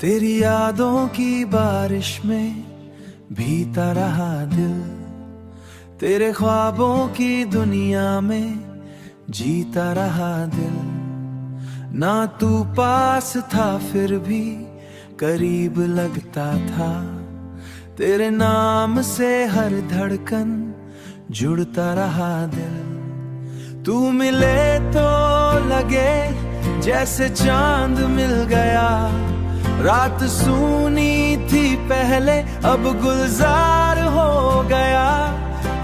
तेरी यादों की बारिश में भीता रहा दिल, तेरे ख्वाबों की दुनिया में जीता रहा दिल। ना तू पास था फिर भी करीब लगता था, तेरे नाम से हर धड़कन जुड़ता रहा दिल। तू मिले तो लगे जैसे चांद मिल गया, रात सूनी थी पहले अब गुलजार हो गया।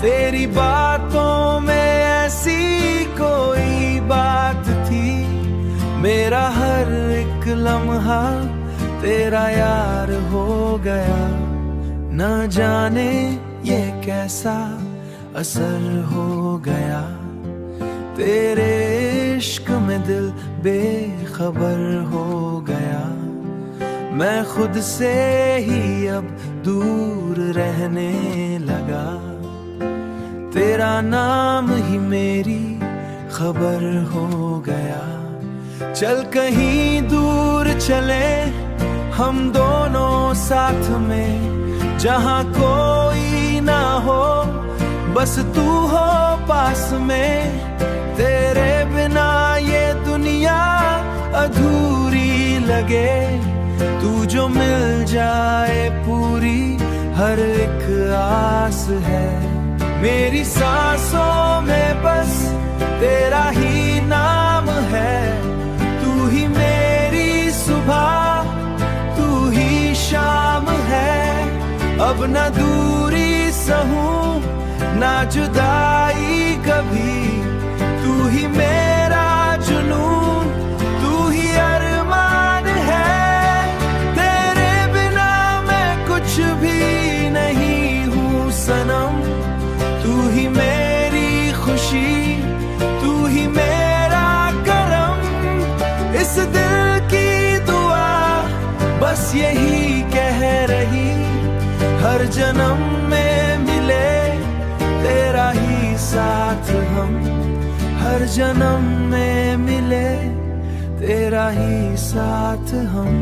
तेरी बातों में ऐसी कोई बात थी, मेरा हर एक लम्हा तेरा यार हो गया। न जाने ये कैसा असर हो गया, तेरे इश्क में दिल बेखबर हो गया। मैं खुद से ही अब दूर रहने लगा, तेरा नाम ही मेरी खबर हो गया। चल कहीं दूर चले हम दोनों साथ में, जहां कोई ना हो बस तू हो पास में। तेरे बिना ये दुनिया अधूरी लगे, तू जो मिल जाए पूरी हर एक आस है। मेरी सांसों में बस तेरा ही नाम है, तू ही मेरी सुबह तू ही शाम है। अब ना दूरी सहूं ना जुदाई कभी, तू ही मेरा जुनून तू ही अरमान है। तेरे बिना मैं कुछ भी नहीं हूँ सनम, तू ही मेरी खुशी तू ही मेरा करम। इस दिल की दुआ बस यही कह रही, हर जन्म में मिले तेरा ही साथ हम। हर जन्म में मिले तेरा ही साथ हम।